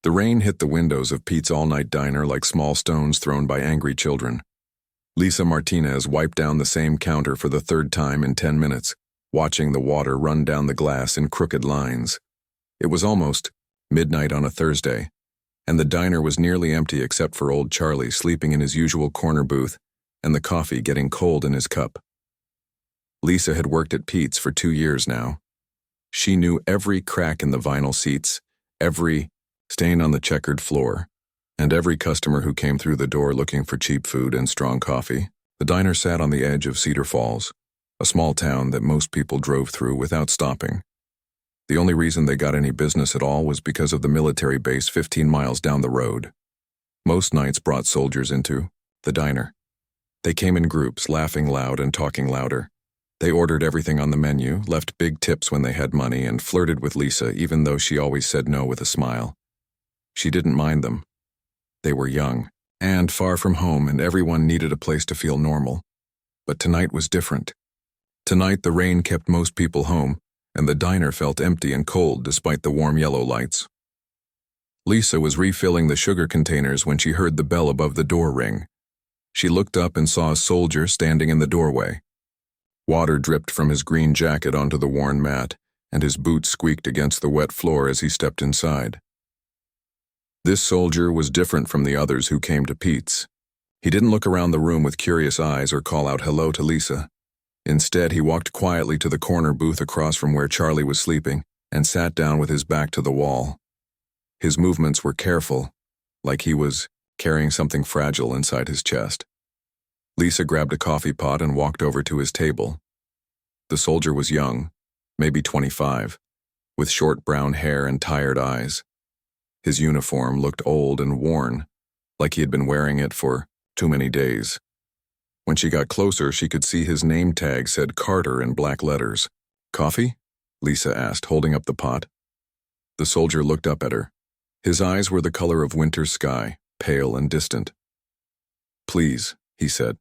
The rain hit the windows of Pete's all-night diner like small stones thrown by angry children. Lisa Martinez wiped down the same counter for the third time in 10 minutes, watching the water run down the glass in crooked lines. It was almost midnight on a Thursday, and the diner was nearly empty except for old Charlie sleeping in his usual corner booth and the coffee getting cold in his cup. Lisa had worked at Pete's for 2 years now. She knew every crack in the vinyl seats, every stain on the checkered floor, and every customer who came through the door looking for cheap food and strong coffee. The diner sat on the edge of Cedar Falls, a small town that most people drove through without stopping. The only reason they got any business at all was because of the military base 15 miles down the road. Most nights brought soldiers into the diner. They came in groups, laughing loud and talking louder. They ordered everything on the menu, left big tips when they had money, and flirted with Lisa even though she always said no with a smile. She didn't mind them. They were young and far from home, and everyone needed a place to feel normal. But tonight was different. Tonight the rain kept most people home, and the diner felt empty and cold despite the warm yellow lights. Lisa was refilling the sugar containers when she heard the bell above the door ring. She looked up and saw a soldier standing in the doorway. Water dripped from his green jacket onto the worn mat, and his boots squeaked against the wet floor as he stepped inside. This soldier was different from the others who came to Pete's. He didn't look around the room with curious eyes or call out hello to Lisa. Instead, he walked quietly to the corner booth across from where Charlie was sleeping and sat down with his back to the wall. His movements were careful, like he was carrying something fragile inside his chest. Lisa grabbed a coffee pot and walked over to his table. The soldier was young, maybe 25, with short brown hair and tired eyes. His uniform looked old and worn, like he had been wearing it for too many days. When she got closer, she could see his name tag said Carter in black letters. "Coffee?" Lisa asked, holding up the pot. The soldier looked up at her. His eyes were the color of winter sky, pale and distant. "Please," he said.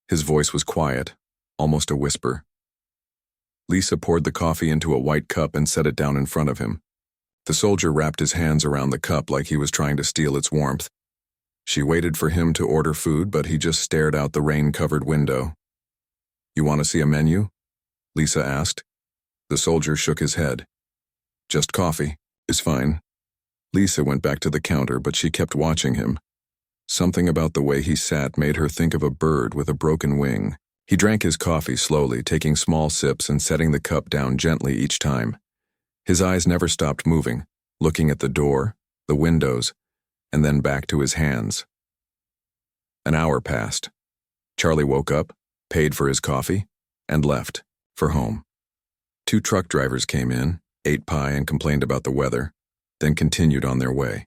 His voice was quiet, almost a whisper. Lisa poured the coffee into a white cup and set it down in front of him. The soldier wrapped his hands around the cup like he was trying to steal its warmth. She waited for him to order food, but he just stared out the rain-covered window. "You want to see a menu?" Lisa asked. The soldier shook his head. "Just coffee is fine." Lisa went back to the counter, but she kept watching him. Something about the way he sat made her think of a bird with a broken wing. He drank his coffee slowly, taking small sips and setting the cup down gently each time. His eyes never stopped moving, looking at the door, the windows, and then back to his hands. An hour passed. Charlie woke up, paid for his coffee, and left, for home. 2 truck drivers came in, ate pie and complained about the weather, then continued on their way.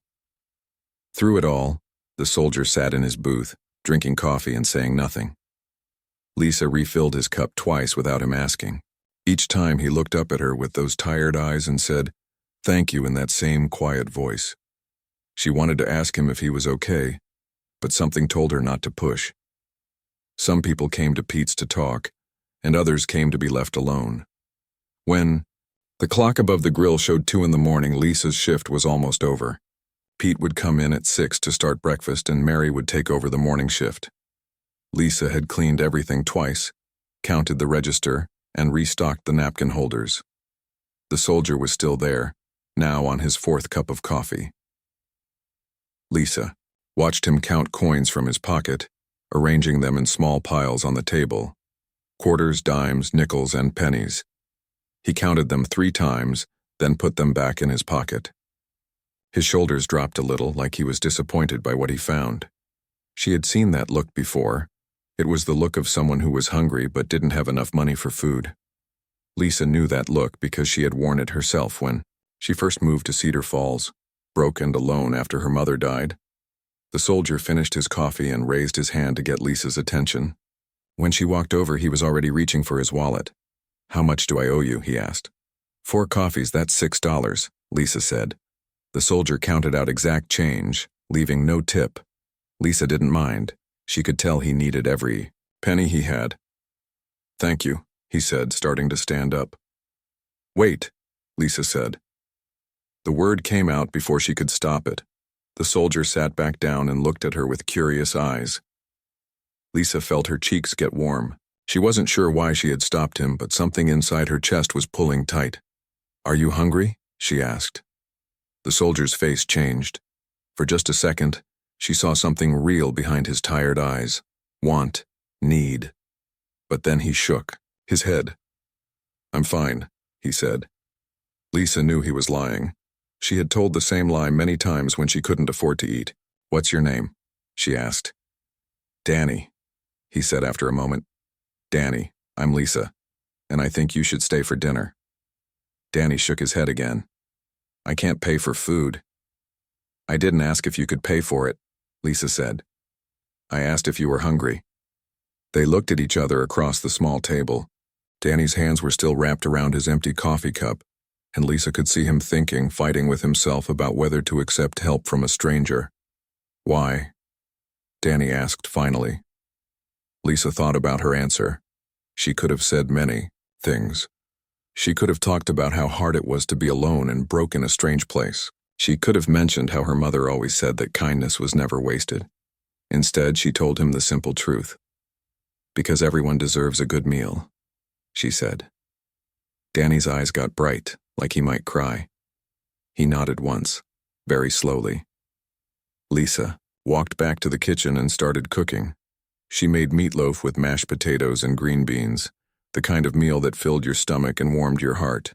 Through it all, the soldier sat in his booth, drinking coffee and saying nothing. Lisa refilled his cup twice without him asking. Each time he looked up at her with those tired eyes and said, "Thank you," in that same quiet voice. She wanted to ask him if he was okay, but something told her not to push. Some people came to Pete's to talk, and others came to be left alone. When the clock above the grill showed 2 in the morning, Lisa's shift was almost over. Pete would come in at 6 to start breakfast, and Mary would take over the morning shift. Lisa had cleaned everything twice, counted the register, and restocked the napkin holders. The soldier was still there, now on his 4th cup of coffee. Lisa watched him count coins from his pocket, arranging them in small piles on the table. Quarters, dimes, nickels, and pennies. He counted them 3 times, then put them back in his pocket. His shoulders dropped a little, like he was disappointed by what he found. She had seen that look before. It was the look of someone who was hungry but didn't have enough money for food. Lisa knew that look because she had worn it herself when she first moved to Cedar Falls, broke and alone after her mother died. The soldier finished his coffee and raised his hand to get Lisa's attention. When she walked over, he was already reaching for his wallet. "How much do I owe you?" he asked. 4 coffees, that's $6, Lisa said. The soldier counted out exact change, leaving no tip. Lisa didn't mind. She could tell he needed every penny he had. "Thank you," he said, starting to stand up. "Wait," Lisa said. The word came out before she could stop it. The soldier sat back down and looked at her with curious eyes. Lisa felt her cheeks get warm. She wasn't sure why she had stopped him, but something inside her chest was pulling tight. "Are you hungry?" she asked. The soldier's face changed. For just a second, she saw something real behind his tired eyes. Want, need. But then he shook his head. "I'm fine," he said. Lisa knew he was lying. She had told the same lie many times when she couldn't afford to eat. "What's your name?" she asked. "Danny," he said after a moment. "Danny, I'm Lisa, and I think you should stay for dinner." Danny shook his head again. "I can't pay for food." "I didn't ask if you could pay for it," Lisa said. "I asked if you were hungry." They looked at each other across the small table. Danny's hands were still wrapped around his empty coffee cup, and Lisa could see him thinking, fighting with himself about whether to accept help from a stranger. "Why?" Danny asked finally. Lisa thought about her answer. She could have said many things. She could have talked about how hard it was to be alone and broke in a strange place. She could have mentioned how her mother always said that kindness was never wasted. Instead, she told him the simple truth. "Because everyone deserves a good meal," she said. Danny's eyes got bright, like he might cry. He nodded once, very slowly. Lisa walked back to the kitchen and started cooking. She made meatloaf with mashed potatoes and green beans, the kind of meal that filled your stomach and warmed your heart.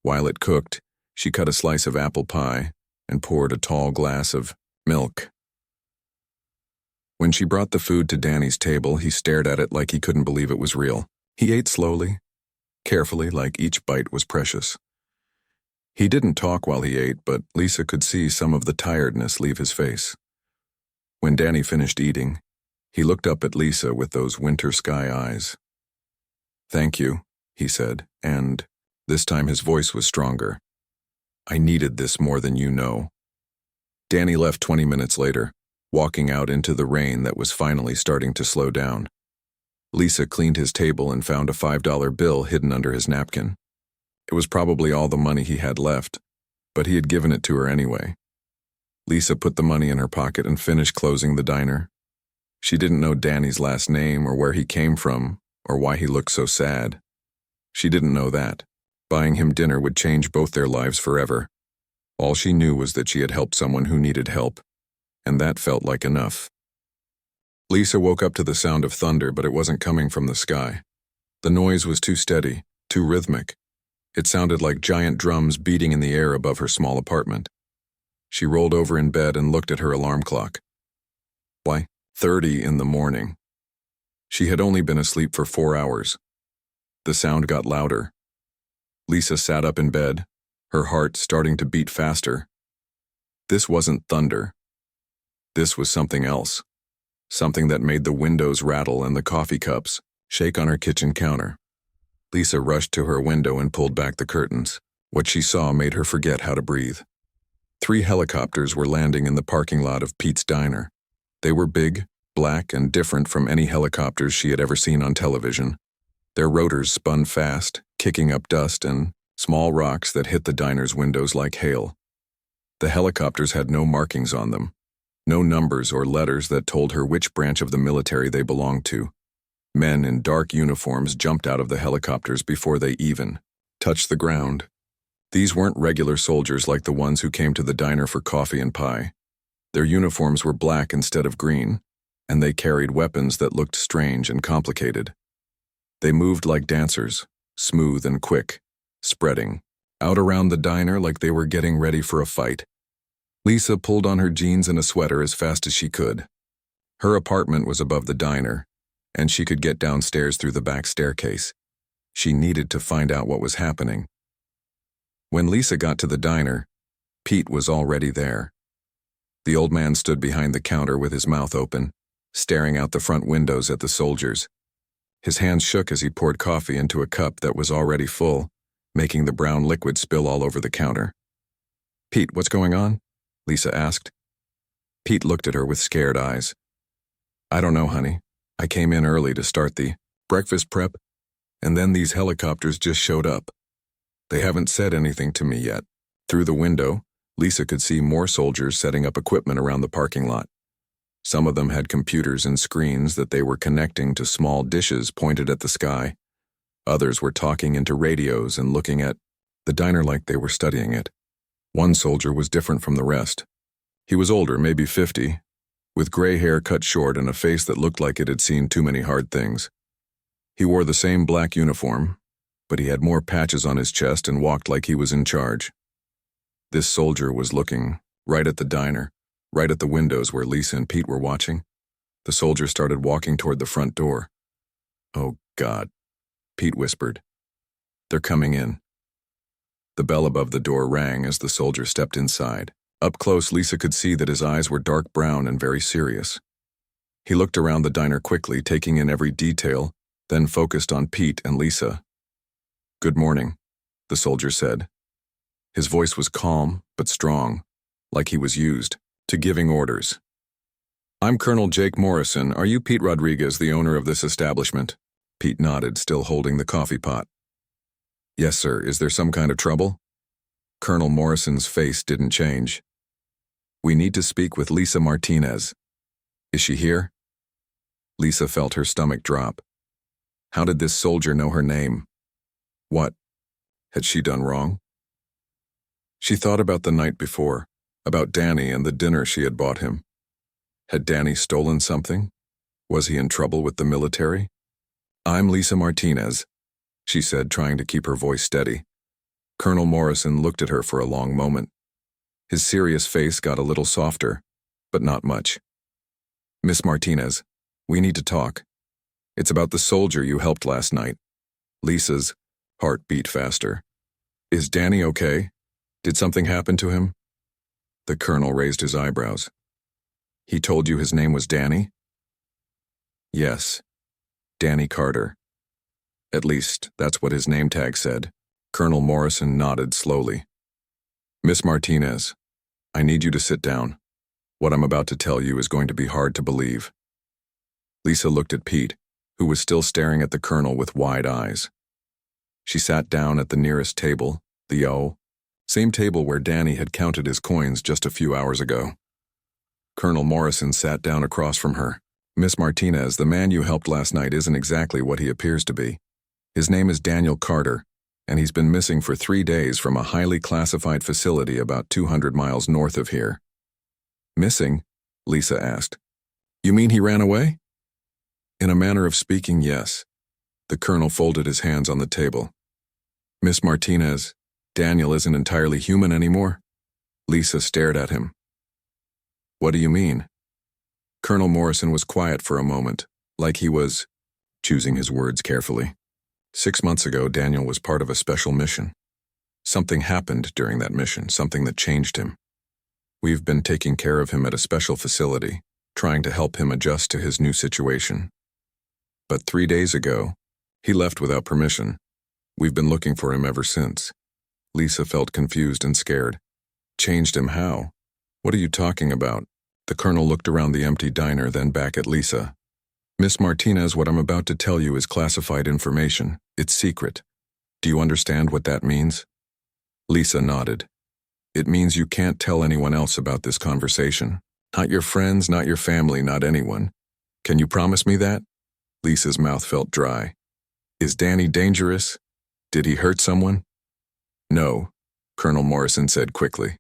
While it cooked, she cut a slice of apple pie and poured a tall glass of milk. When she brought the food to Danny's table, he stared at it like he couldn't believe it was real. He ate slowly, carefully, like each bite was precious. He didn't talk while he ate, but Lisa could see some of the tiredness leave his face. When Danny finished eating, he looked up at Lisa with those winter sky eyes. "Thank you," he said, and this time his voice was stronger. "I needed this more than you know." Danny left 20 minutes later, walking out into the rain that was finally starting to slow down. Lisa cleaned his table and found a $5 bill hidden under his napkin. It was probably all the money he had left, but he had given it to her anyway. Lisa put the money in her pocket and finished closing the diner. She didn't know Danny's last name or where he came from or why he looked so sad. She didn't know that. Buying him dinner would change both their lives forever. All she knew was that she had helped someone who needed help, and that felt like enough. Lisa woke up to the sound of thunder, but it wasn't coming from the sky. The noise was too steady, too rhythmic. It sounded like giant drums beating in the air above her small apartment. She rolled over in bed and looked at her alarm clock. Why, 30 in the morning. She had only been asleep for 4 hours. The sound got louder. Lisa sat up in bed, her heart starting to beat faster. This wasn't thunder. This was something else. Something that made the windows rattle and the coffee cups shake on her kitchen counter. Lisa rushed to her window and pulled back the curtains. What she saw made her forget how to breathe. 3 helicopters were landing in the parking lot of Pete's Diner. They were big, black, and different from any helicopters she had ever seen on television. Their rotors spun fast, kicking up dust and small rocks that hit the diner's windows like hail. The helicopters had no markings on them, no numbers or letters that told her which branch of the military they belonged to. Men in dark uniforms jumped out of the helicopters before they even touched the ground. These weren't regular soldiers like the ones who came to the diner for coffee and pie. Their uniforms were black instead of green, and they carried weapons that looked strange and complicated. They moved like dancers, smooth and quick, spreading out around the diner like they were getting ready for a fight. Lisa pulled on her jeans and a sweater as fast as she could. Her apartment was above the diner, and she could get downstairs through the back staircase. She needed to find out what was happening. When Lisa got to the diner, Pete was already there. The old man stood behind the counter with his mouth open, staring out the front windows at the soldiers. His hands shook as he poured coffee into a cup that was already full, making the brown liquid spill all over the counter. "Pete, what's going on?" Lisa asked. Pete looked at her with scared eyes. "I don't know, honey. I came in early to start the breakfast prep, and then these helicopters just showed up. They haven't said anything to me yet." Through the window, Lisa could see more soldiers setting up equipment around the parking lot. Some of them had computers and screens that they were connecting to small dishes pointed at the sky. Others were talking into radios and looking at the diner like they were studying it. One soldier was different from the rest. He was older, maybe 50, with gray hair cut short and a face that looked like it had seen too many hard things. He wore the same black uniform, but he had more patches on his chest and walked like he was in charge. This soldier was looking right at the diner, right at the windows where Lisa and Pete were watching. The soldier started walking toward the front door. "Oh, God," Pete whispered. "They're coming in." The bell above the door rang as the soldier stepped inside. Up close, Lisa could see that his eyes were dark brown and very serious. He looked around the diner quickly, taking in every detail, then focused on Pete and Lisa. "Good morning," the soldier said. His voice was calm but strong, like he was used to giving orders. "I'm Colonel Jake Morrison. Are you Pete Rodriguez, the owner of this establishment?" Pete nodded, still holding the coffee pot. "Yes, sir. Is there some kind of trouble?" Colonel Morrison's face didn't change. "We need to speak with Lisa Martinez. Is she here?" Lisa felt her stomach drop. How did this soldier know her name? What had she done wrong? She thought about the night before, about Danny and the dinner she had bought him. Had Danny stolen something? Was he in trouble with the military? "I'm Lisa Martinez," she said, trying to keep her voice steady. Colonel Morrison looked at her for a long moment. His serious face got a little softer, but not much. "Miss Martinez, we need to talk. It's about the soldier you helped last night." Lisa's heart beat faster. "Is Danny okay? Did something happen to him?" The colonel raised his eyebrows. "He told you his name was Danny?" "Yes, Danny Carter. At least, that's what his name tag said." Colonel Morrison nodded slowly. "Miss Martinez, I need you to sit down. What I'm about to tell you is going to be hard to believe." Lisa looked at Pete, who was still staring at the colonel with wide eyes. She sat down at the nearest table, the same table where Danny had counted his coins just a few hours ago. Colonel Morrison sat down across from her. "Miss Martinez, the man you helped last night isn't exactly what he appears to be. His name is Daniel Carter, and he's been missing for 3 days from a highly classified facility about 200 miles north of here." "Missing?" Lisa asked. "You mean he ran away?" "In a manner of speaking, yes." The colonel folded his hands on the table. "Miss Martinez, Daniel isn't entirely human anymore?" Lisa stared at him. "What do you mean?" Colonel Morrison was quiet for a moment, like he was choosing his words carefully. 6 months ago, Daniel was part of a special mission. Something happened during that mission, something that changed him. We've been taking care of him at a special facility, trying to help him adjust to his new situation. But 3 days ago, he left without permission. We've been looking for him ever since." Lisa felt confused and scared. "Changed him how? What are you talking about?" The colonel looked around the empty diner, then back at Lisa. "Miss Martinez, what I'm about to tell you is classified information. It's secret. Do you understand what that means?" Lisa nodded. "It means you can't tell anyone else about this conversation. Not your friends, not your family, not anyone. Can you promise me that?" Lisa's mouth felt dry. "Is Danny dangerous? Did he hurt someone?" "No," Colonel Morrison said quickly.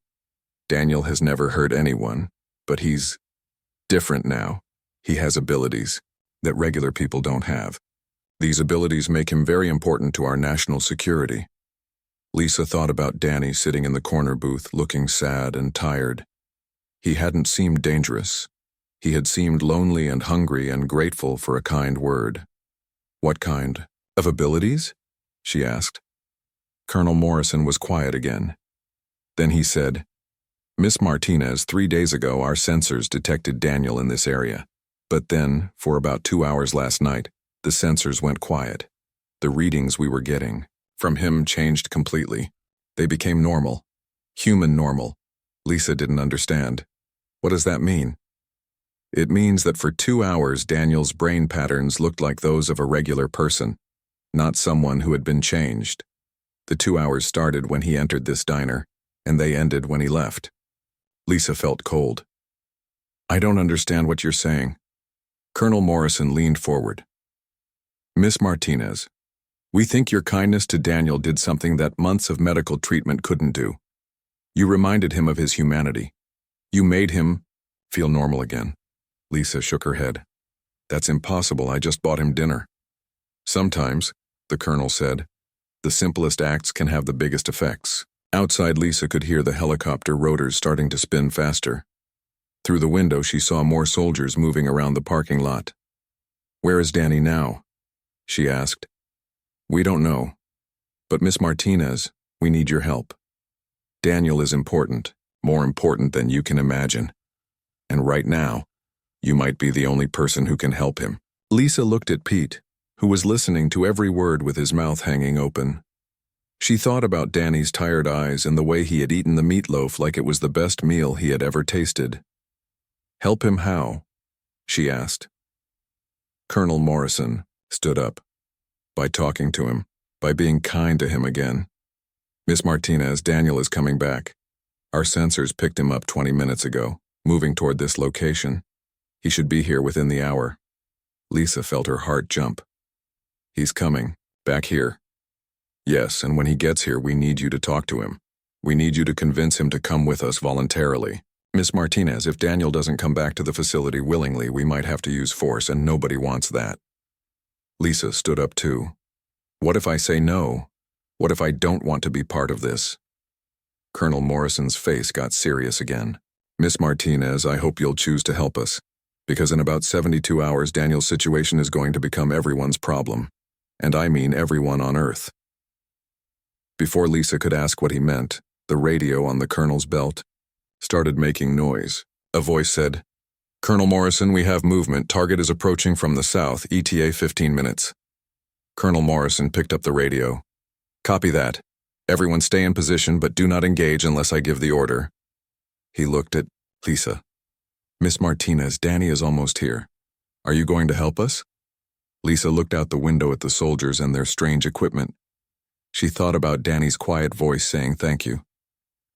"Daniel has never hurt anyone, but he's different now. He has abilities that regular people don't have. These abilities make him very important to our national security." Lisa thought about Danny sitting in the corner booth, looking sad and tired. He hadn't seemed dangerous. He had seemed lonely and hungry and grateful for a kind word. "What kind of abilities?" she asked. Colonel Morrison was quiet again. Then he said, "Miss Martinez, 3 days ago our sensors detected Daniel in this area. But then, for about 2 hours last night, the sensors went quiet. The readings we were getting from him changed completely. They became normal. Human normal." Lisa didn't understand. "What does that mean?" "It means that for 2 hours Daniel's brain patterns looked like those of a regular person, not someone who had been changed. The 2 hours started when he entered this diner, and they ended when he left. Lisa felt cold. I don't understand what you're saying. Colonel Morrison leaned forward. Miss Martinez, we think your kindness to Daniel did something that months of medical treatment couldn't do. You reminded him of his humanity. You made him feel normal again. Lisa shook her head. That's impossible, I just bought him dinner. Sometimes, the colonel said, the simplest acts can have the biggest effects. Outside, Lisa could hear the helicopter rotors starting to spin faster. Through the window, she saw more soldiers moving around the parking lot. Where is Danny now? She asked. We don't know. But Miss Martinez, we need your help. Daniel is important, more important than you can imagine. And right now, you might be the only person who can help him. Lisa looked at Pete, who was listening to every word with his mouth hanging open. She thought about Danny's tired eyes and the way he had eaten the meatloaf like it was the best meal he had ever tasted. Help him how? She asked. Colonel Morrison stood up. By talking to him, by being kind to him again. Miss Martinez, Daniel is coming back. Our sensors picked him up 20 minutes ago, moving toward this location. He should be here within the hour. Lisa felt her heart jump. He's coming, back here. Yes, and when he gets here, we need you to talk to him. We need you to convince him to come with us voluntarily. Miss Martinez, if Daniel doesn't come back to the facility willingly, we might have to use force, and nobody wants that. Lisa stood up too. What if I say no? What if I don't want to be part of this? Colonel Morrison's face got serious again. Miss Martinez, I hope you'll choose to help us, because in about 72 hours, Daniel's situation is going to become everyone's problem. And I mean everyone on Earth. Before Lisa could ask what he meant, the radio on the colonel's belt started making noise. A voice said, Colonel Morrison, we have movement. Target is approaching from the south, ETA 15 minutes. Colonel Morrison picked up the radio. Copy that. Everyone stay in position, but do not engage unless I give the order. He looked at Lisa. Miss Martinez, Danny is almost here. Are you going to help us? Lisa looked out the window at the soldiers and their strange equipment. She thought about Danny's quiet voice saying thank you.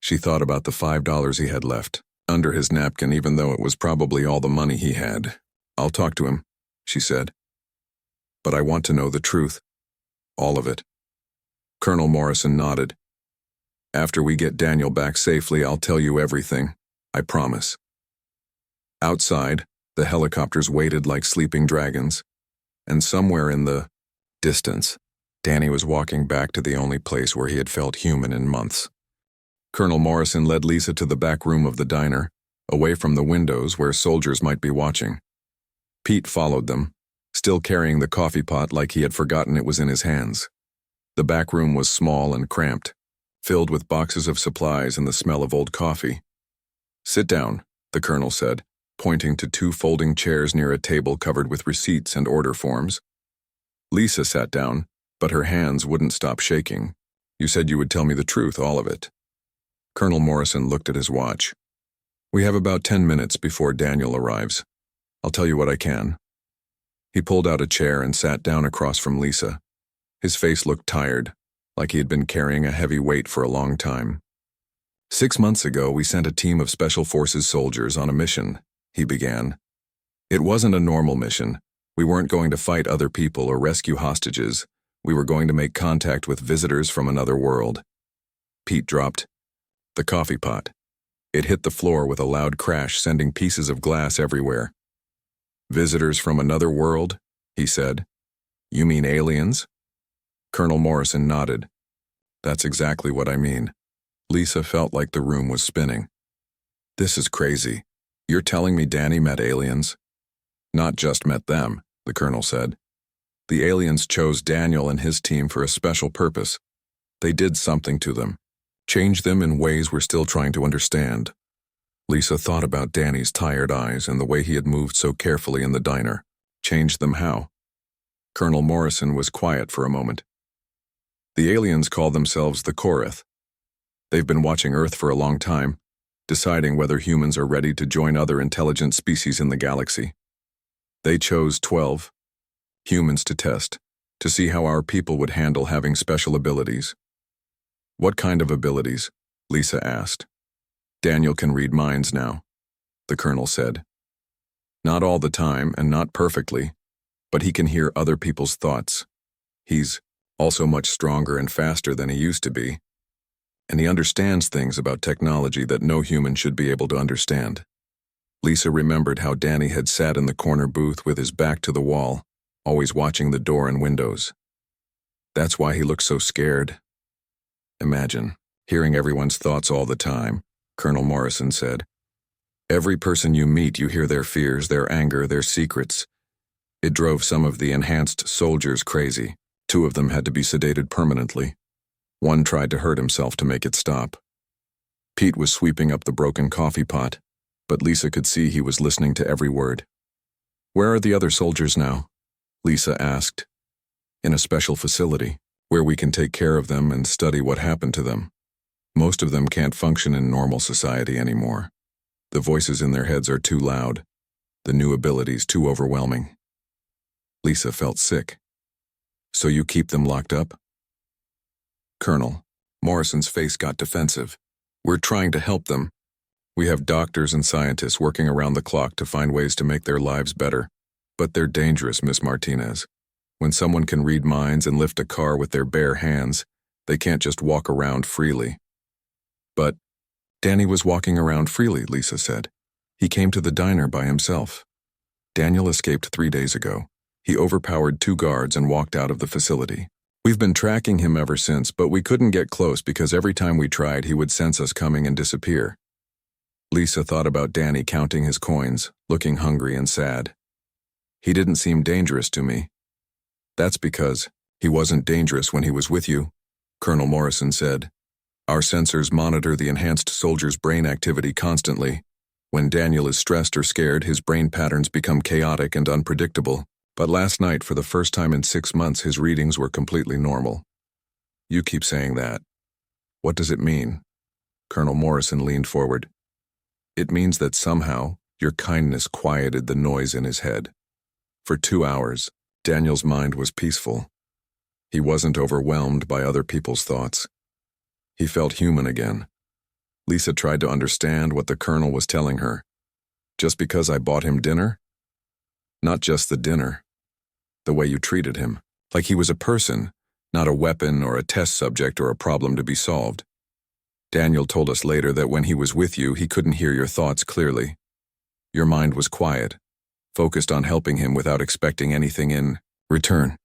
She thought about the $5 he had left under his napkin, even though it was probably all the money he had. I'll talk to him, she said. But I want to know the truth. All of it. Colonel Morrison nodded. After we get Daniel back safely, I'll tell you everything. I promise. Outside, the helicopters waited like sleeping dragons. And somewhere in the distance, Danny was walking back to the only place where he had felt human in months. Colonel Morrison led Lisa to the back room of the diner, away from the windows where soldiers might be watching. Pete followed them, still carrying the coffee pot like he had forgotten it was in his hands. The back room was small and cramped, filled with boxes of supplies and the smell of old coffee. Sit down, the colonel said, pointing to 2 folding chairs near a table covered with receipts and order forms. Lisa sat down, but her hands wouldn't stop shaking. You said you would tell me the truth, all of it. Colonel Morrison looked at his watch. We have about 10 minutes before Daniel arrives. I'll tell you what I can. He pulled out a chair and sat down across from Lisa. His face looked tired, like he had been carrying a heavy weight for a long time. 6 months ago, we sent a team of Special Forces soldiers on a mission, he began. It wasn't a normal mission. We weren't going to fight other people or rescue hostages. We were going to make contact with visitors from another world. Pete dropped the coffee pot. It hit the floor with a loud crash, sending pieces of glass everywhere. Visitors from another world, he said. You mean aliens? Colonel Morrison nodded. That's exactly what I mean. Lisa felt like the room was spinning. This is crazy. You're telling me Danny met aliens? Not just met them, the colonel said. The aliens chose Daniel and his team for a special purpose. They did something to them. Changed them in ways we're still trying to understand. Lisa thought about Danny's tired eyes and the way he had moved so carefully in the diner. Changed them how? Colonel Morrison was quiet for a moment. The aliens call themselves the Korath. They've been watching Earth for a long time, deciding whether humans are ready to join other intelligent species in the galaxy. They chose 12 humans to test, to see how our people would handle having special abilities. What kind of abilities? Lisa asked. Daniel can read minds now, the colonel said. Not all the time and not perfectly, but he can hear other people's thoughts. He's also much stronger and faster than he used to be, and he understands things about technology that no human should be able to understand. Lisa remembered how Danny had sat in the corner booth with his back to the wall, always watching the door and windows. That's why he looked so scared. Imagine hearing everyone's thoughts all the time, Colonel Morrison said. Every person you meet, you hear their fears, their anger, their secrets. It drove some of the enhanced soldiers crazy. 2 of them had to be sedated permanently. 1 tried to hurt himself to make it stop. Pete was sweeping up the broken coffee pot, but Lisa could see he was listening to every word. Where are the other soldiers now? Lisa asked. In a special facility, where we can take care of them and study what happened to them. Most of them can't function in normal society anymore. The voices in their heads are too loud. The new abilities too overwhelming. Lisa felt sick. So you keep them locked up? Colonel Morrison's face got defensive. We're trying to help them. We have doctors and scientists working around the clock to find ways to make their lives better. But they're dangerous, Miss Martinez. When someone can read minds and lift a car with their bare hands, they can't just walk around freely. But Danny was walking around freely, Lisa said. He came to the diner by himself. Daniel escaped 3 days ago. He overpowered 2 guards and walked out of the facility. We've been tracking him ever since, but we couldn't get close because every time we tried, he would sense us coming and disappear. Lisa thought about Danny counting his coins, looking hungry and sad. He didn't seem dangerous to me. That's because he wasn't dangerous when he was with you, Colonel Morrison said. Our sensors monitor the enhanced soldier's brain activity constantly. When Daniel is stressed or scared, his brain patterns become chaotic and unpredictable. But last night, for the first time in 6 months, his readings were completely normal. You keep saying that. What does it mean? Colonel Morrison leaned forward. It means that somehow your kindness quieted the noise in his head. For 2 hours, Daniel's mind was peaceful. He wasn't overwhelmed by other people's thoughts. He felt human again. Lisa tried to understand what the colonel was telling her. Just because I bought him dinner? Not just the dinner. The way you treated him, like he was a person, not a weapon or a test subject or a problem to be solved. Daniel told us later that when he was with you, he couldn't hear your thoughts clearly. Your mind was quiet, focused on helping him without expecting anything in return.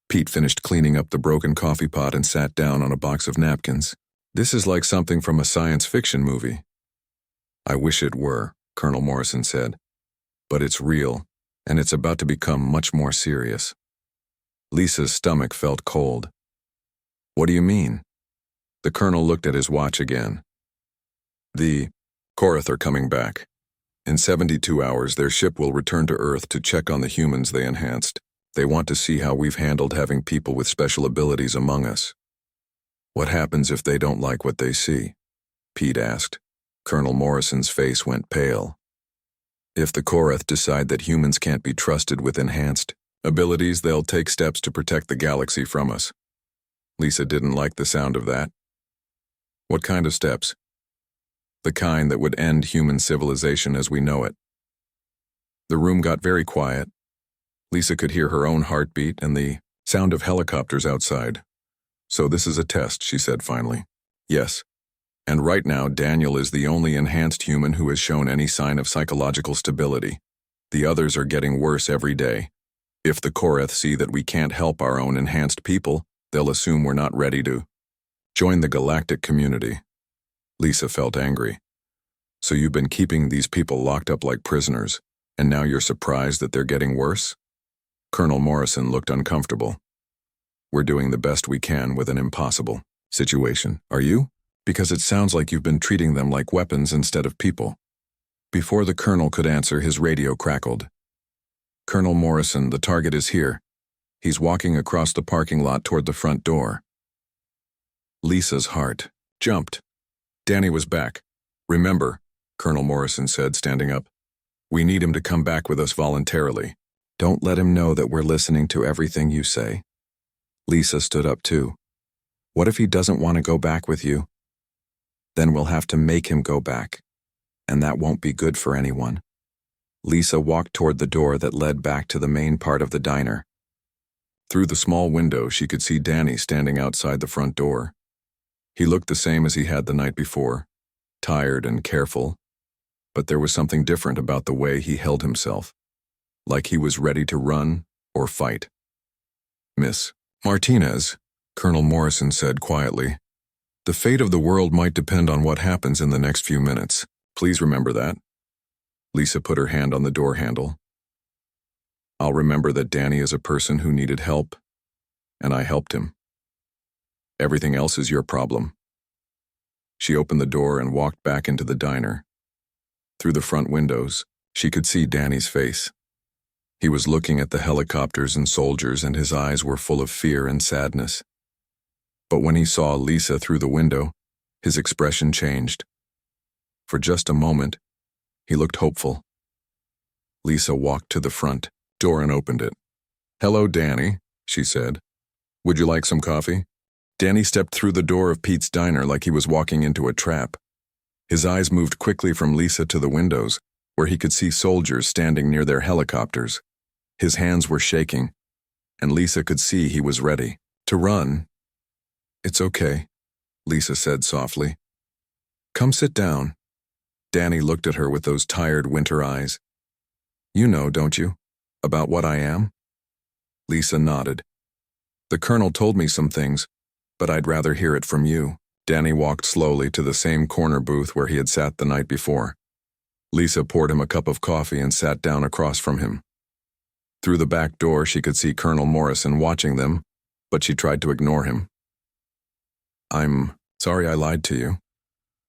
Pete finished cleaning up the broken coffee pot and sat down on a box of napkins. This is like something from a science fiction movie. I wish it were, Colonel Morrison said. But it's real, and it's about to become much more serious. Lisa's stomach felt cold. What do you mean? The colonel looked at his watch again. The Korath are coming back. In 72 hours, their ship will return to Earth to check on the humans they enhanced. They want to see how we've handled having people with special abilities among us. What happens if they don't like what they see? Pete asked. Colonel Morrison's face went pale. If the Korath decide that humans can't be trusted with enhanced abilities, they'll take steps to protect the galaxy from us. Lisa didn't like the sound of that. What kind of steps? The kind that would end human civilization as we know it. The room got very quiet. Lisa could hear her own heartbeat and the sound of helicopters outside. So this is a test, she said finally. Yes. And right now, Daniel is the only enhanced human who has shown any sign of psychological stability. The others are getting worse every day. If the Korath see that we can't help our own enhanced people, they'll assume we're not ready to join the galactic community. Lisa felt angry. So you've been keeping these people locked up like prisoners, and now you're surprised that they're getting worse? Colonel Morrison looked uncomfortable. We're doing the best we can with an impossible situation. Are you? Because it sounds like you've been treating them like weapons instead of people. Before the colonel could answer, his radio crackled. Colonel Morrison, the target is here. He's walking across the parking lot toward the front door. Lisa's heart jumped. Danny was back. Remember, Colonel Morrison said, standing up. We need him to come back with us voluntarily. Don't let him know that we're listening to everything you say. Lisa stood up too. What if he doesn't want to go back with you? Then we'll have to make him go back, and that won't be good for anyone. Lisa walked toward the door that led back to the main part of the diner. Through the small window, she could see Danny standing outside the front door. He looked the same as he had the night before, tired and careful, but there was something different about the way he held himself, like he was ready to run or fight. "Miss Martinez," Colonel Morrison said quietly, "the fate of the world might depend on what happens in the next few minutes. Please remember that." Lisa put her hand on the door handle. "I'll remember that Danny is a person who needed help, and I helped him. Everything else is your problem." She opened the door and walked back into the diner. Through the front windows, she could see Danny's face. He was looking at the helicopters and soldiers, and his eyes were full of fear and sadness. But when he saw Lisa through the window, his expression changed. For just a moment, he looked hopeful. Lisa walked to the front door and opened it. "Hello, Danny," she said. "Would you like some coffee?" Danny stepped through the door of Pete's diner like he was walking into a trap. His eyes moved quickly from Lisa to the windows, where he could see soldiers standing near their helicopters. His hands were shaking, and Lisa could see he was ready to run. "It's okay," Lisa said softly. "Come sit down." Danny looked at her with those tired winter eyes. "You know, don't you, about what I am?" Lisa nodded. "The colonel told me some things, but I'd rather hear it from you." Danny walked slowly to the same corner booth where he had sat the night before. Lisa poured him a cup of coffee and sat down across from him. Through the back door, she could see Colonel Morrison watching them, but she tried to ignore him. "I'm sorry I lied to you,"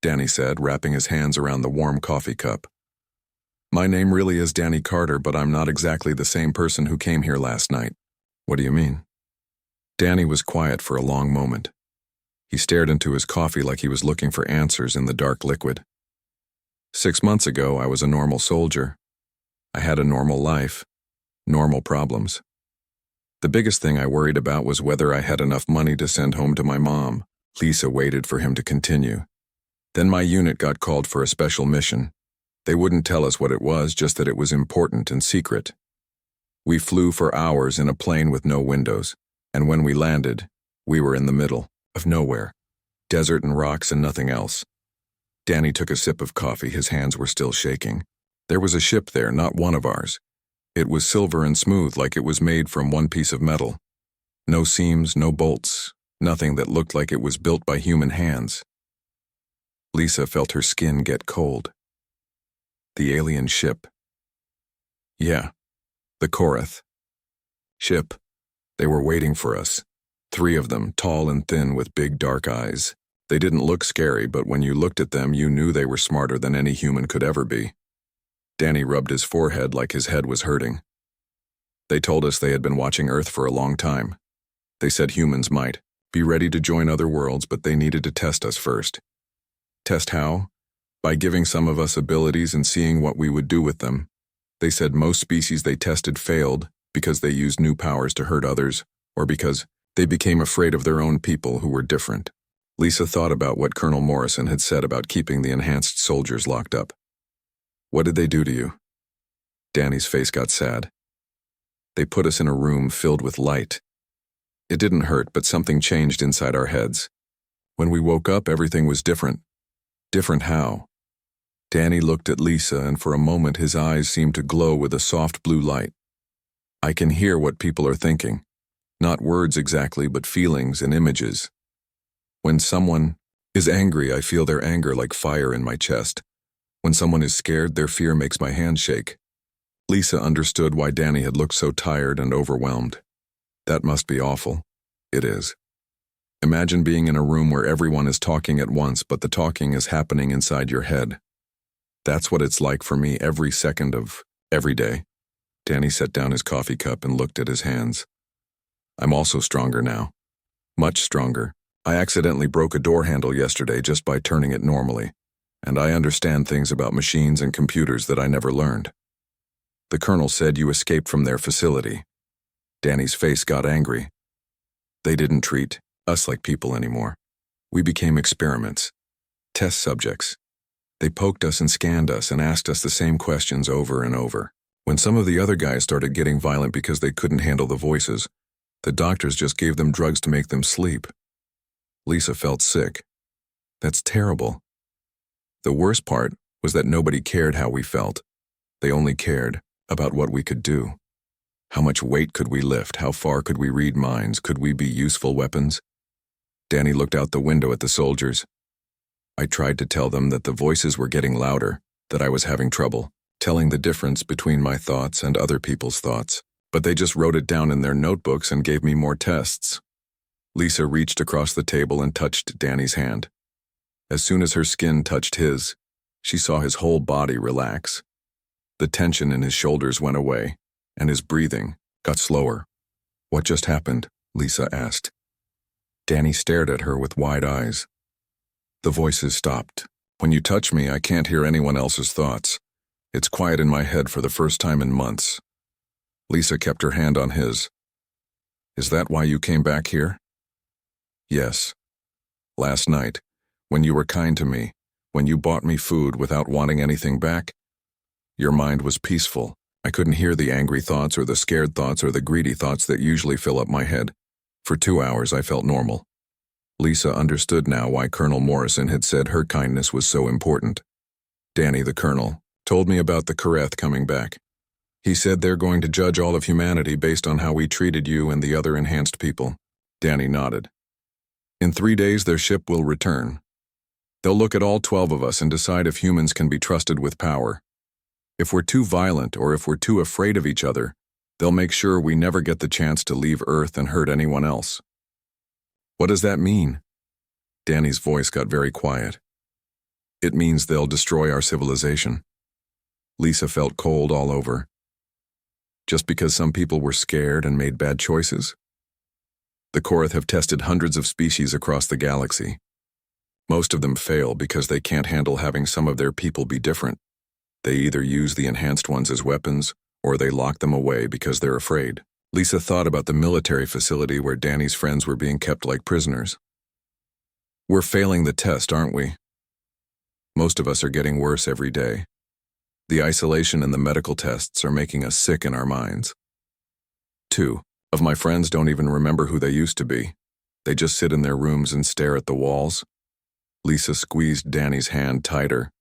Danny said, wrapping his hands around the warm coffee cup. "My name really is Danny Carter, but I'm not exactly the same person who came here last night." "What do you mean?" Danny was quiet for a long moment. He stared into his coffee like he was looking for answers in the dark liquid. 6 months ago, I was a normal soldier. I had a normal life, normal problems. The biggest thing I worried about was whether I had enough money to send home to my mom. Lisa waited for him to continue. "Then my unit got called for a special mission. They wouldn't tell us what it was, just that it was important and secret. We flew for hours in a plane with no windows, and when we landed, we were in the middle of nowhere, desert and rocks and nothing else." Danny took a sip of coffee. His hands were still shaking. "There was a ship there, not one of ours. It was silver and smooth, like it was made from one piece of metal. No seams, no bolts, nothing that looked like it was built by human hands." Lisa felt her skin get cold. The alien ship. Yeah, the Korath. Ship. They were waiting for us. 3 of them, tall and thin with big dark eyes. They didn't look scary, but when you looked at them, you knew they were smarter than any human could ever be. Danny rubbed his forehead like his head was hurting. "They told us they had been watching Earth for a long time. They said humans might be ready to join other worlds, but they needed to test us first." "Test how?" "By giving some of us abilities and seeing what we would do with them. They said most species they tested failed because they used new powers to hurt others, or because they became afraid of their own people who were different." Lisa thought about what Colonel Morrison had said about keeping the enhanced soldiers locked up. "What did they do to you?" Danny's face got sad. "They put us in a room filled with light. It didn't hurt, but something changed inside our heads. When we woke up, everything was different." "Different how?" Danny looked at Lisa, and for a moment his eyes seemed to glow with a soft blue light. "I can hear what people are thinking. Not words exactly, but feelings and images. When someone is angry, I feel their anger like fire in my chest. When someone is scared, their fear makes my hands shake." Lisa understood why Danny had looked so tired and overwhelmed. "That must be awful." "It is. Imagine being in a room where everyone is talking at once, but the talking is happening inside your head. That's what it's like for me every second of every day." Danny set down his coffee cup and looked at his hands. "I'm also stronger now. Much stronger. I accidentally broke a door handle yesterday just by turning it normally, and I understand things about machines and computers that I never learned." "The colonel said you escaped from their facility." Danny's face got angry. "They didn't treat us like people anymore. We became experiments. test subjects. They poked us and scanned us and asked us the same questions over and over. When some of the other guys started getting violent because they couldn't handle the voices, the doctors just gave them drugs to make them sleep. Lisa felt sick. That's terrible. The worst part was that nobody cared how we felt. They only cared about what we could do. How much weight could we lift? How far could we read minds? Could we be useful weapons? Danny looked out the window at the soldiers. I tried to tell them that the voices were getting louder, that I was having trouble telling the difference between my thoughts and other people's thoughts, but they just wrote it down in their notebooks and gave me more tests. Lisa reached across the table and touched Danny's hand. As soon as her skin touched his, she saw his whole body relax. The tension in his shoulders went away, and his breathing got slower. What just happened? Lisa asked. Danny stared at her with wide eyes. The voices stopped. When you touch me, I can't hear anyone else's thoughts. It's quiet in my head for the first time in months. Lisa kept her hand on his. Is that why you came back here? Yes. Last night, when you were kind to me, when you bought me food without wanting anything back, your mind was peaceful. I couldn't hear the angry thoughts or the scared thoughts or the greedy thoughts that usually fill up my head. For 2 hours, I felt normal. Lisa understood now why Colonel Morrison had said her kindness was so important. Danny, the colonel, told me about the Kareth coming back. He said they're going to judge all of humanity based on how we treated you and the other enhanced people. Danny nodded. In 3 days, their ship will return. They'll look at all 12 of us and decide if humans can be trusted with power. If we're too violent or if we're too afraid of each other, they'll make sure we never get the chance to leave Earth and hurt anyone else. What does that mean? Danny's voice got very quiet. It means they'll destroy our civilization. Lisa felt cold all over. Just because some people were scared and made bad choices? The Kareth have tested hundreds of species across the galaxy. Most of them fail because they can't handle having some of their people be different. They either use the enhanced ones as weapons, or they lock them away because they're afraid. Lisa thought about the military facility where Danny's friends were being kept like prisoners. We're failing the test, aren't we? Most of us are getting worse every day. The isolation and the medical tests are making us sick in our minds. 2 of my friends don't even remember who they used to be. They just sit in their rooms and stare at the walls. Lisa squeezed Danny's hand tighter.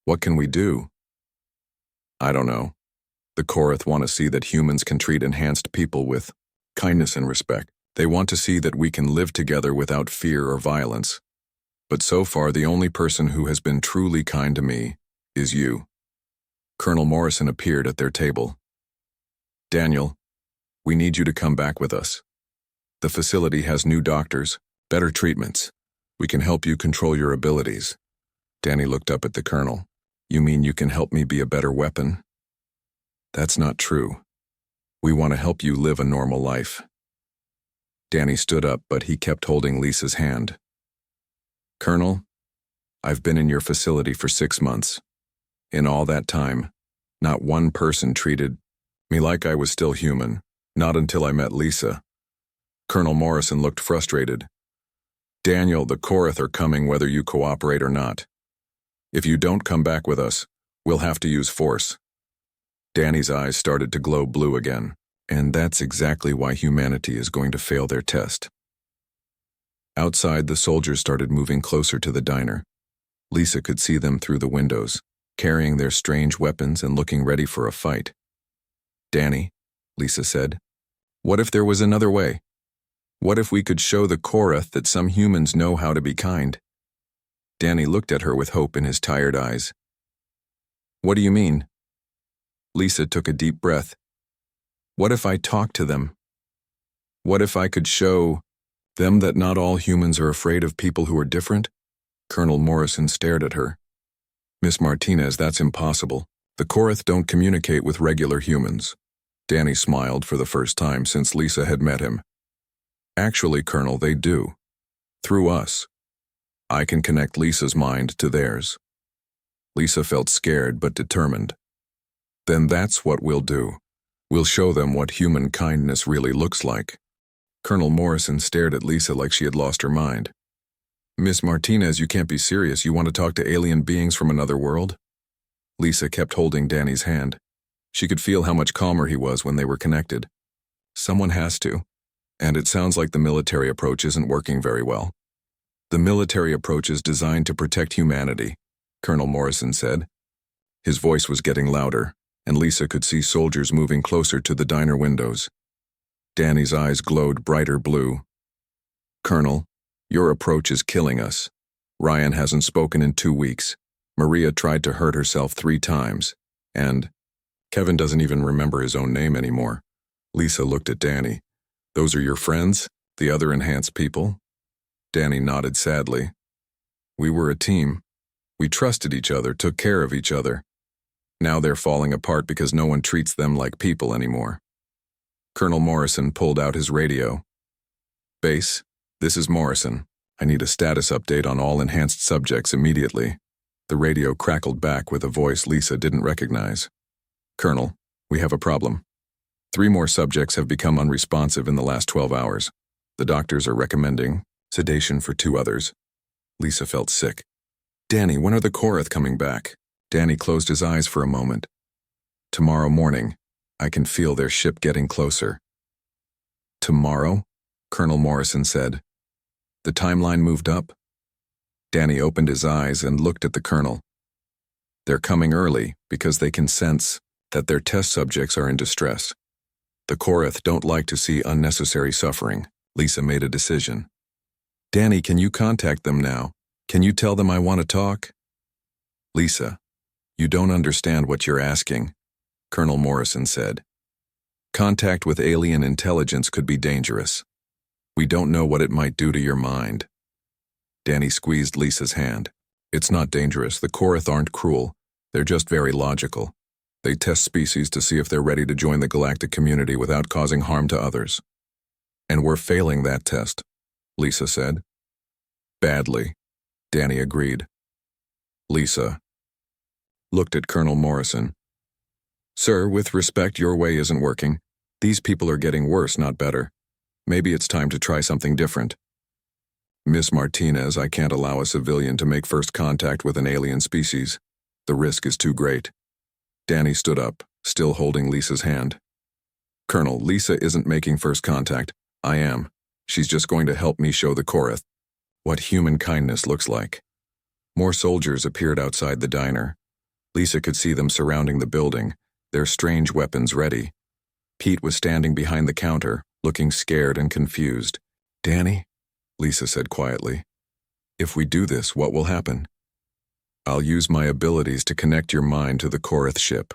What can we do? I don't know. The Kareth want to see that humans can treat enhanced people with kindness and respect. They want to see that we can live together without fear or violence. But so far, the only person who has been truly kind to me is you. Colonel Morrison appeared at their table. Daniel, we need you to come back with us. The facility has new doctors, better treatments. We can help you control your abilities. Danny looked up at the colonel. You mean you can help me be a better weapon? That's not true. We want to help you live a normal life. Danny stood up, but he kept holding Lisa's hand. Colonel, I've been in your facility for 6 months. In all that time, not one person treated me like I was still human, not until I met Lisa. Colonel Morrison looked frustrated. Daniel, the Kareth are coming whether you cooperate or not. If you don't come back with us, we'll have to use force. Danny's eyes started to glow blue again, and that's exactly why humanity is going to fail their test. Outside, the soldiers started moving closer to the diner. Lisa could see them through the windows, carrying their strange weapons and looking ready for a fight. Danny, Lisa said, what if there was another way? What if we could show the Kareth that some humans know how to be kind? Danny looked at her with hope in his tired eyes. What do you mean? Lisa took a deep breath. What if I talked to them? What if I could show them that not all humans are afraid of people who are different? Colonel Morrison stared at her. Miss Martinez, that's impossible. The Kareth don't communicate with regular humans. Danny smiled for the first time since Lisa had met him. Actually, Colonel, they do. Through us. I can connect Lisa's mind to theirs. Lisa felt scared but determined. Then that's what we'll do. We'll show them what human kindness really looks like. Colonel Morrison stared at Lisa like she had lost her mind. Miss Martinez, you can't be serious. You want to talk to alien beings from another world? Lisa kept holding Danny's hand. She could feel how much calmer he was when they were connected. Someone has to. And it sounds like the military approach isn't working very well. The military approach is designed to protect humanity, Colonel Morrison said. His voice was getting louder, and Lisa could see soldiers moving closer to the diner windows. Danny's eyes glowed brighter blue. Colonel, your approach is killing us. Ryan hasn't spoken in 2 weeks. Maria tried to hurt herself 3 times. And Kevin doesn't even remember his own name anymore. Lisa looked at Danny. Those are your friends? The other enhanced people? Danny nodded sadly. We were a team. We trusted each other, took care of each other. Now they're falling apart because no one treats them like people anymore. Colonel Morrison pulled out his radio. Base, this is Morrison. I need a status update on all enhanced subjects immediately. The radio crackled back with a voice Lisa didn't recognize. Colonel, we have a problem. 3 more subjects have become unresponsive in the last 12 hours. The doctors are recommending sedation for 2 others. Lisa felt sick. Danny, when are the Korath coming back? Danny closed his eyes for a moment. Tomorrow morning. I can feel their ship getting closer. Tomorrow? Colonel Morrison said. The timeline moved up. Danny opened his eyes and looked at the colonel. They're coming early because they can sense that their test subjects are in distress. The Korath don't like to see unnecessary suffering. Lisa made a decision. Danny, can you contact them now? Can you tell them I want to talk? Lisa, you don't understand what you're asking, Colonel Morrison said. Contact with alien intelligence could be dangerous. We don't know what it might do to your mind. Danny squeezed Lisa's hand. It's not dangerous. The Korath aren't cruel. They're just very logical. They test species to see if they're ready to join the galactic community without causing harm to others. And we're failing that test, Lisa said. Badly, Danny agreed. Lisa looked at Colonel Morrison. Sir, with respect, your way isn't working. These people are getting worse, not better. Maybe it's time to try something different. Miss Martinez, I can't allow a civilian to make first contact with an alien species. The risk is too great. Danny stood up, still holding Lisa's hand. Colonel, Lisa isn't making first contact. I am. She's just going to help me show the Korath what human kindness looks like. More soldiers appeared outside the diner. Lisa could see them surrounding the building, their strange weapons ready. Pete was standing behind the counter, looking scared and confused. Danny, Lisa said quietly, if we do this, what will happen? I'll use my abilities to connect your mind to the Korath ship.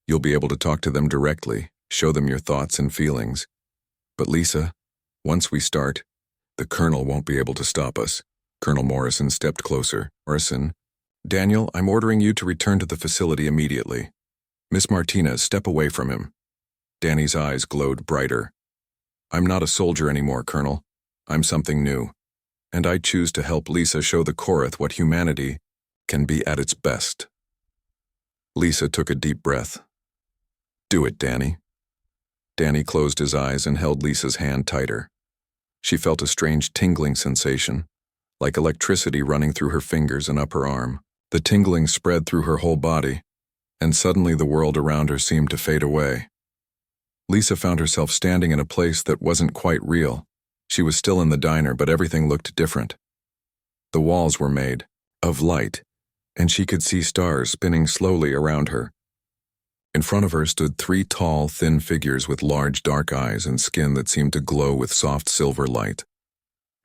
You'll be able to talk to them directly, show them your thoughts and feelings. But Lisa, once we start, the colonel won't be able to stop us. Colonel Morrison stepped closer. Morrison, Daniel, I'm ordering you to return to the facility immediately. Miss Martinez, step away from him. Danny's eyes glowed brighter. I'm not a soldier anymore, Colonel. I'm something new. And I choose to help Lisa show the Korath what humanity can be at its best. Lisa took a deep breath. Do it, Danny. Danny closed his eyes and held Lisa's hand tighter. She felt a strange tingling sensation, like electricity running through her fingers and up her arm. The tingling spread through her whole body, and suddenly the world around her seemed to fade away. Lisa found herself standing in a place that wasn't quite real. She was still in the diner, but everything looked different. The walls were made of light, and she could see stars spinning slowly around her. In front of her stood 3 tall, thin figures with large dark eyes and skin that seemed to glow with soft silver light.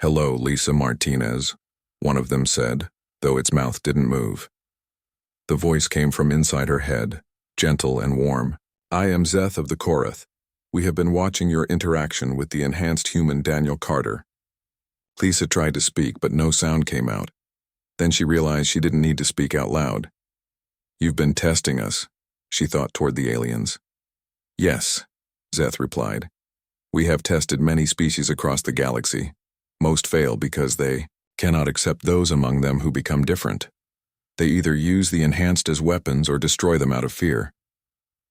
Hello, Lisa Martinez, one of them said, though its mouth didn't move. The voice came from inside her head, gentle and warm. I am Zeth of the Korath. We have been watching your interaction with the enhanced human Daniel Carter. Lisa tried to speak, but no sound came out. Then she realized she didn't need to speak out loud. You've been testing us, she thought toward the aliens. Yes, Zeth replied. We have tested many species across the galaxy. Most fail because they cannot accept those among them who become different. They either use the enhanced as weapons or destroy them out of fear.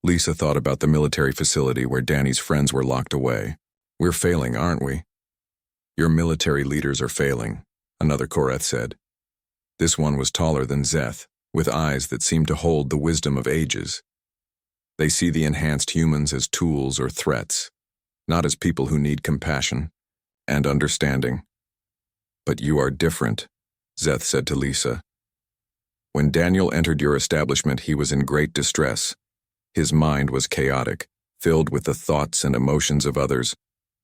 Lisa thought about the military facility where Danny's friends were locked away. We're failing, aren't we? Your military leaders are failing, another Koreth said. This one was taller than Zeth, with eyes that seemed to hold the wisdom of ages. They see the enhanced humans as tools or threats, not as people who need compassion and understanding. But you are different, Zeth said to Lisa. When Daniel entered your establishment, he was in great distress. His mind was chaotic, filled with the thoughts and emotions of others,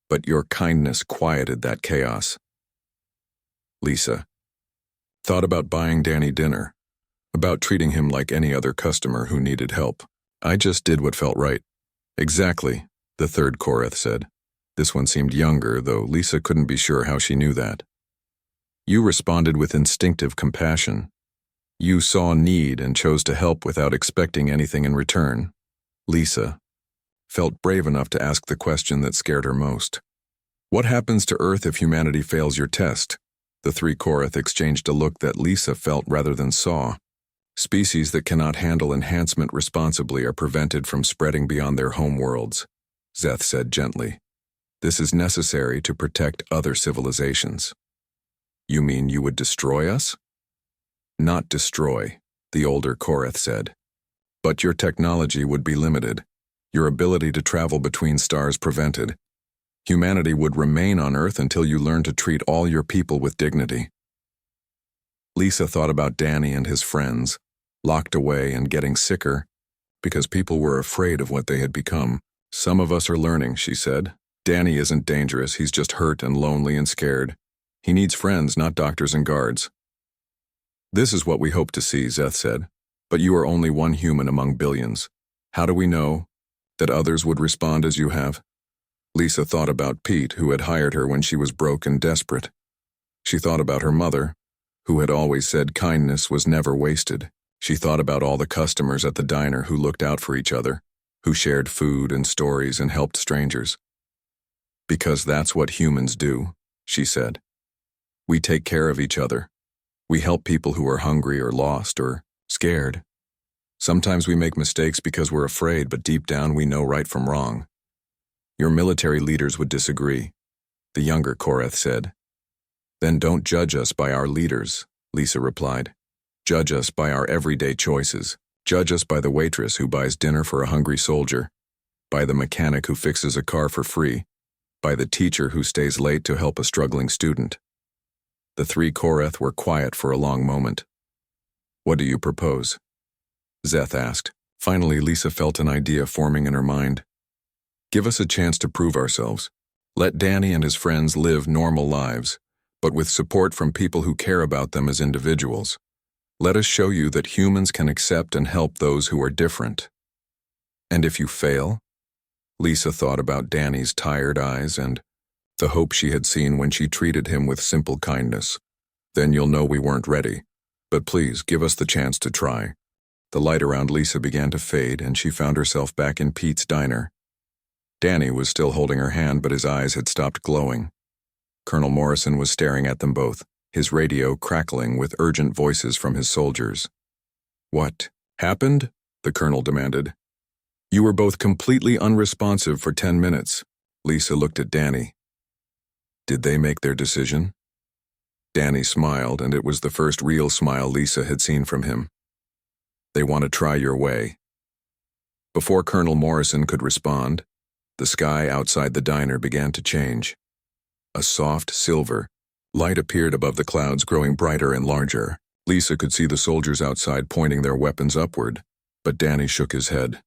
but your kindness quieted that chaos. Lisa thought about buying Danny dinner, about treating him like any other customer who needed help. I just did what felt right. Exactly, the third Koreth said. This one seemed younger, though Lisa couldn't be sure how she knew that. You responded with instinctive compassion. You saw need and chose to help without expecting anything in return. Lisa felt brave enough to ask the question that scared her most. What happens to Earth if humanity fails your test? The three Koreth exchanged a look that Lisa felt rather than saw. Species that cannot handle enhancement responsibly are prevented from spreading beyond their home worlds, Zeth said gently. This is necessary to protect other civilizations. You mean you would destroy us? Not destroy, the older Koreth said. But your technology would be limited, your ability to travel between stars prevented. Humanity would remain on Earth until you learn to treat all your people with dignity. Lisa thought about Danny and his friends, locked away and getting sicker, because people were afraid of what they had become. Some of us are learning, she said. Danny isn't dangerous, he's just hurt and lonely and scared. He needs friends, not doctors and guards. This is what we hope to see, Zeth said. But you are only one human among billions. How do we know that others would respond as you have? Lisa thought about Pete, who had hired her when she was broke and desperate. She thought about her mother, who had always said kindness was never wasted. She thought about all the customers at the diner who looked out for each other, who shared food and stories and helped strangers. Because that's what humans do, she said. We take care of each other. We help people who are hungry or lost or scared. Sometimes we make mistakes because we're afraid, but deep down we know right from wrong. Your military leaders would disagree, the younger Koreth said. Then don't judge us by our leaders, Lisa replied. Judge us by our everyday choices. Judge us by the waitress who buys dinner for a hungry soldier, by the mechanic who fixes a car for free, by the teacher who stays late to help a struggling student. The three Koreth were quiet for a long moment. What do you propose? Zeth asked. Finally, Lisa felt an idea forming in her mind. Give us a chance to prove ourselves. Let Danny and his friends live normal lives, but with support from people who care about them as individuals. Let us show you that humans can accept and help those who are different. And if you fail? Lisa thought about Danny's tired eyes and the hope she had seen when she treated him with simple kindness. Then you'll know we weren't ready. But please, give us the chance to try. The light around Lisa began to fade, and she found herself back in Pete's diner. Danny was still holding her hand, but his eyes had stopped glowing. Colonel Morrison was staring at them both, his radio crackling with urgent voices from his soldiers. What happened? The colonel demanded. You were both completely unresponsive for 10 minutes. Lisa looked at Danny. Did they make their decision? Danny smiled, and it was the first real smile Lisa had seen from him. They want to try your way. Before Colonel Morrison could respond, the sky outside the diner began to change. A soft silver light appeared above the clouds, growing brighter and larger. Lisa could see the soldiers outside pointing their weapons upward, but Danny shook his head.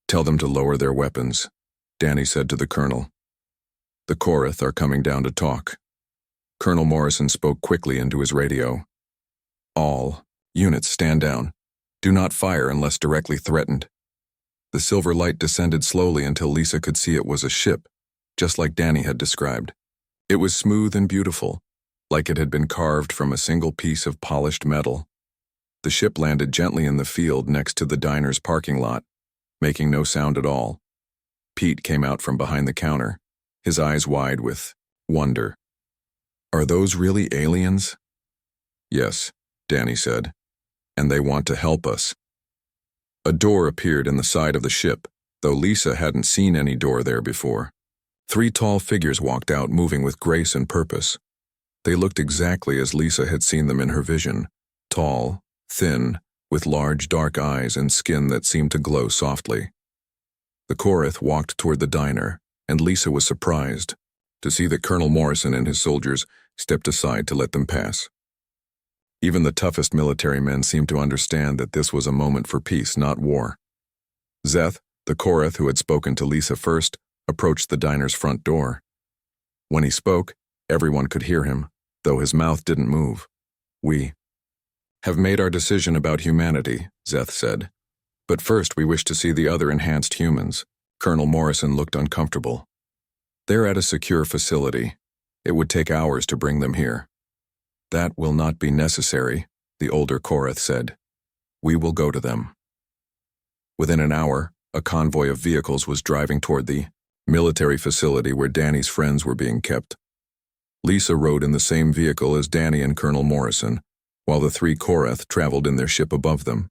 Tell them to lower their weapons, Danny said to the colonel. The Koreth are coming down to talk. Colonel Morrison spoke quickly into his radio. All units stand down. Do not fire unless directly threatened. The silver light descended slowly until Lisa could see it was a ship, just like Danny had described. It was smooth and beautiful, like it had been carved from a single piece of polished metal. The ship landed gently in the field next to the diner's parking lot, making no sound at all. Pete came out from behind the counter, his eyes wide with wonder. Are those really aliens? Yes, Danny said, and they want to help us. A door appeared in the side of the ship, though Lisa hadn't seen any door there before. 3 tall figures walked out, moving with grace and purpose. They looked exactly as Lisa had seen them in her vision, tall, thin, with large dark eyes and skin that seemed to glow softly. The Korath walked toward the diner, and Lisa was surprised to see that Colonel Morrison and his soldiers stepped aside to let them pass. Even the toughest military men seemed to understand that this was a moment for peace, not war. Zeth, the Korath who had spoken to Lisa first, approached the diner's front door. When he spoke, everyone could hear him, though his mouth didn't move. "We have made our decision about humanity," Zeth said. "But first we wish to see the other enhanced humans." Colonel Morrison looked uncomfortable. "They're at a secure facility. It would take hours to bring them here." "That will not be necessary," the older Korath said. "We will go to them." Within an hour, a convoy of vehicles was driving toward the military facility where Danny's friends were being kept. Lisa rode in the same vehicle as Danny and Colonel Morrison, while the three Korath traveled in their ship above them.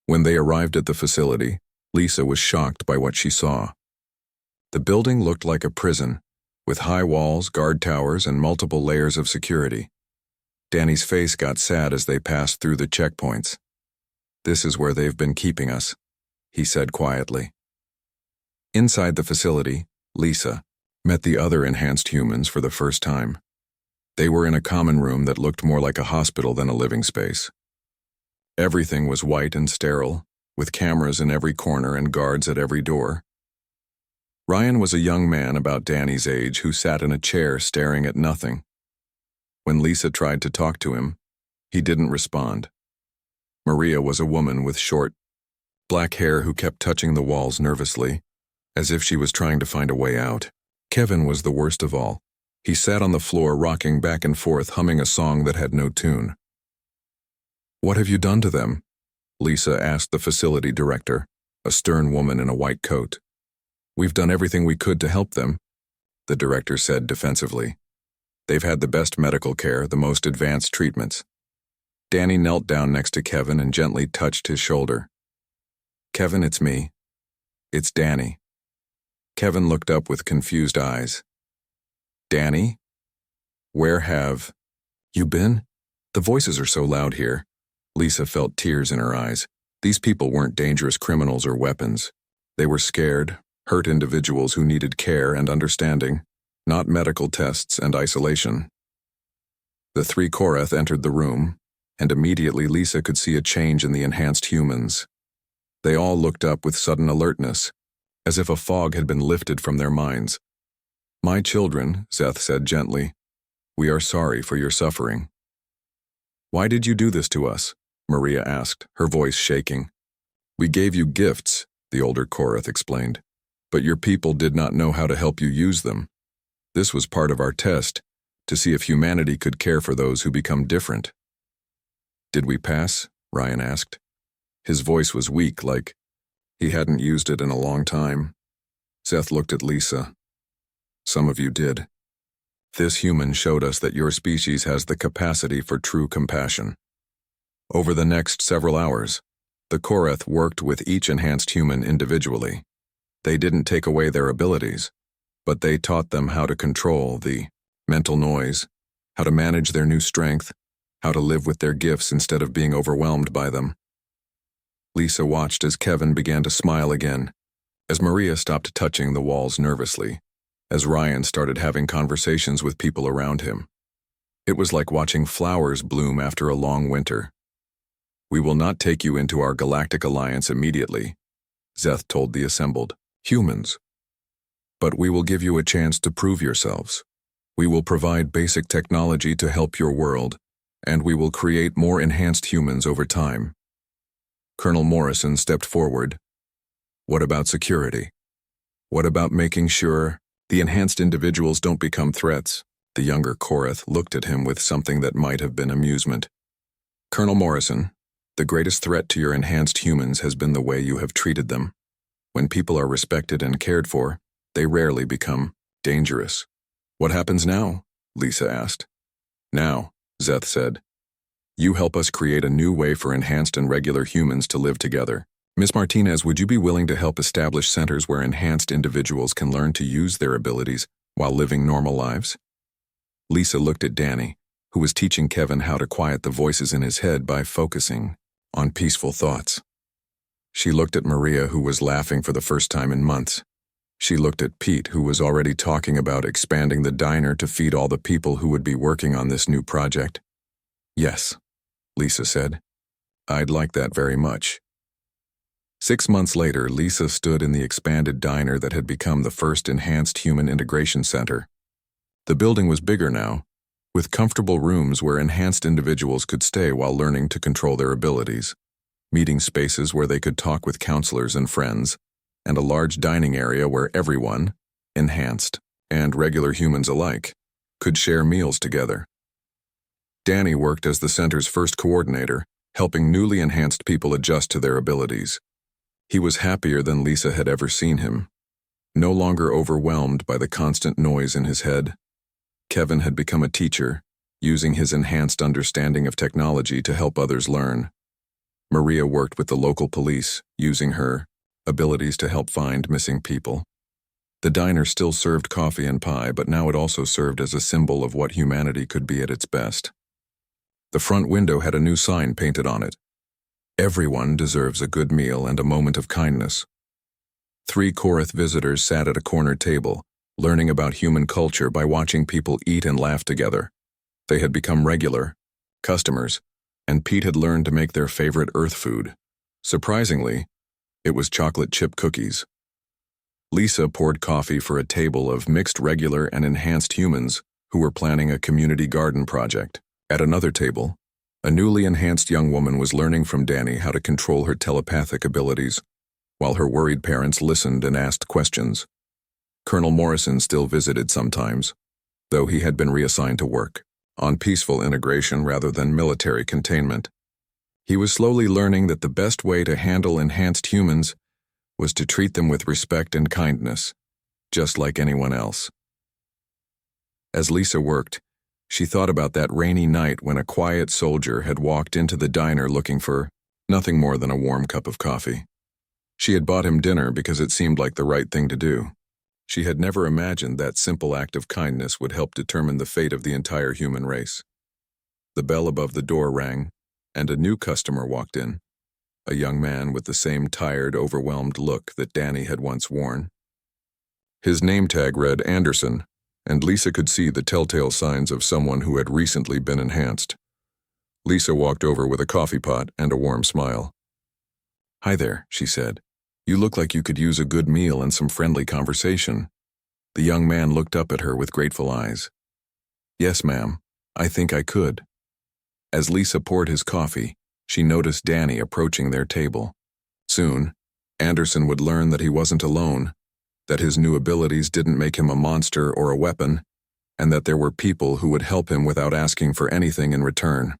When they arrived at the facility, Lisa was shocked by what she saw. The building looked like a prison, with high walls, guard towers, and multiple layers of security. Danny's face got sad as they passed through the checkpoints. "This is where they've been keeping us," he said quietly. Inside the facility, Lisa met the other enhanced humans for the first time. They were in a common room that looked more like a hospital than a living space. Everything was white and sterile, with cameras in every corner and guards at every door. Ryan was a young man about Danny's age who sat in a chair staring at nothing. When Lisa tried to talk to him, he didn't respond. Maria was a woman with short, black hair who kept touching the walls nervously, as if she was trying to find a way out. Kevin was the worst of all. He sat on the floor rocking back and forth, humming a song that had no tune. "What have you done to them?" Lisa asked the facility director, a stern woman in a white coat. "We've done everything we could to help them," the director said defensively. "They've had the best medical care, the most advanced treatments." Danny knelt down next to Kevin and gently touched his shoulder. "Kevin, it's me. It's Danny." Kevin looked up with confused eyes. "Danny? Where have you been?" The voices are so loud here. Lisa felt tears in her eyes. These people weren't dangerous criminals or weapons. They were scared, hurt individuals who needed care and understanding, not medical tests and isolation. The three Korath entered the room, and immediately Lisa could see a change in the enhanced humans. They all looked up with sudden alertness, as if a fog had been lifted from their minds. "My children," Zeth said gently, "we are sorry for your suffering." "Why did you do this to us?" Maria asked, her voice shaking. "We gave you gifts," the older Korath explained, "but your people did not know how to help you use them. This was part of our test, to see if humanity could care for those who become different." "Did we pass?" Ryan asked. His voice was weak, like he hadn't used it in a long time. Zeth looked at Lisa. "Some of you did. This human showed us that your species has the capacity for true compassion." Over the next several hours, the Korath worked with each enhanced human individually. They didn't take away their abilities, but they taught them how to control the mental noise, how to manage their new strength, how to live with their gifts instead of being overwhelmed by them. Lisa watched as Kevin began to smile again, as Maria stopped touching the walls nervously, as Ryan started having conversations with people around him. It was like watching flowers bloom after a long winter. "We will not take you into our galactic alliance immediately," Zeth told the assembled humans. "But we will give you a chance to prove yourselves. We will provide basic technology to help your world, and we will create more enhanced humans over time." Colonel Morrison stepped forward. "What about security? What about making sure the enhanced individuals don't become threats?" The younger Korath looked at him with something that might have been amusement. "Colonel Morrison, the greatest threat to your enhanced humans has been the way you have treated them. When people are respected and cared for, they rarely become dangerous." "What happens now?" Lisa asked. "Now," Zeth said, "you help us create a new way for enhanced and regular humans to live together. Miss Martinez, would you be willing to help establish centers where enhanced individuals can learn to use their abilities while living normal lives?" Lisa looked at Danny, who was teaching Kevin how to quiet the voices in his head by focusing on peaceful thoughts. She looked at Maria, who was laughing for the first time in months. She looked at Pete, who was already talking about expanding the diner to feed all the people who would be working on this new project. "Yes," Lisa said. "I'd like that very much." 6 months later, Lisa stood in the expanded diner that had become the first enhanced human integration center. The building was bigger now, with comfortable rooms where enhanced individuals could stay while learning to control their abilities, meeting spaces where they could talk with counselors and friends, and a large dining area where everyone, enhanced and regular humans alike, could share meals together. Danny worked as the center's first coordinator, helping newly enhanced people adjust to their abilities. He was happier than Lisa had ever seen him, no longer overwhelmed by the constant noise in his head. Kevin had become a teacher, using his enhanced understanding of technology to help others learn. Maria worked with the local police, using her abilities to help find missing people. The diner still served coffee and pie, but now it also served as a symbol of what humanity could be at its best. The front window had a new sign painted on it. "Everyone deserves a good meal and a moment of kindness." 3 Korath visitors sat at a corner table, learning about human culture by watching people eat and laugh together. They had become regular customers, and Pete had learned to make their favorite Earth food. Surprisingly, it was chocolate chip cookies. Lisa poured coffee for a table of mixed regular and enhanced humans who were planning a community garden project. At another table, a newly enhanced young woman was learning from Danny how to control her telepathic abilities, while her worried parents listened and asked questions. Colonel Morrison still visited sometimes, though he had been reassigned to work on peaceful integration rather than military containment. He was slowly learning that the best way to handle enhanced humans was to treat them with respect and kindness, just like anyone else. As Lisa worked, she thought about that rainy night when a quiet soldier had walked into the diner looking for nothing more than a warm cup of coffee. She had bought him dinner because it seemed like the right thing to do. She had never imagined that simple act of kindness would help determine the fate of the entire human race. The bell above the door rang, and a new customer walked in, a young man with the same tired, overwhelmed look that Danny had once worn. His name tag read Anderson, and Lisa could see the telltale signs of someone who had recently been enhanced. Lisa walked over with a coffee pot and a warm smile. "Hi there," she said. "You look like you could use a good meal and some friendly conversation." The young man looked up at her with grateful eyes. "Yes, ma'am, I think I could." As Lisa poured his coffee, she noticed Danny approaching their table. Soon, Anderson would learn that he wasn't alone, that his new abilities didn't make him a monster or a weapon, and that there were people who would help him without asking for anything in return.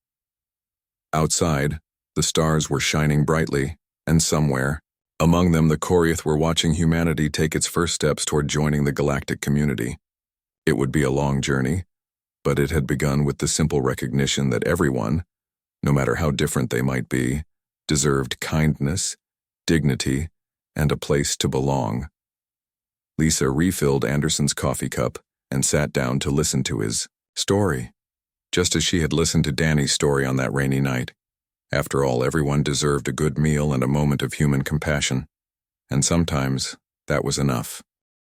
Outside, the stars were shining brightly, and somewhere, among them the Korath were watching humanity take its first steps toward joining the galactic community. It would be a long journey, but it had begun with the simple recognition that everyone, no matter how different they might be, deserved kindness, dignity, and a place to belong. Lisa refilled Anderson's coffee cup and sat down to listen to his story, just as she had listened to Danny's story on that rainy night. After all, everyone deserved a good meal and a moment of human compassion, and sometimes that was enough.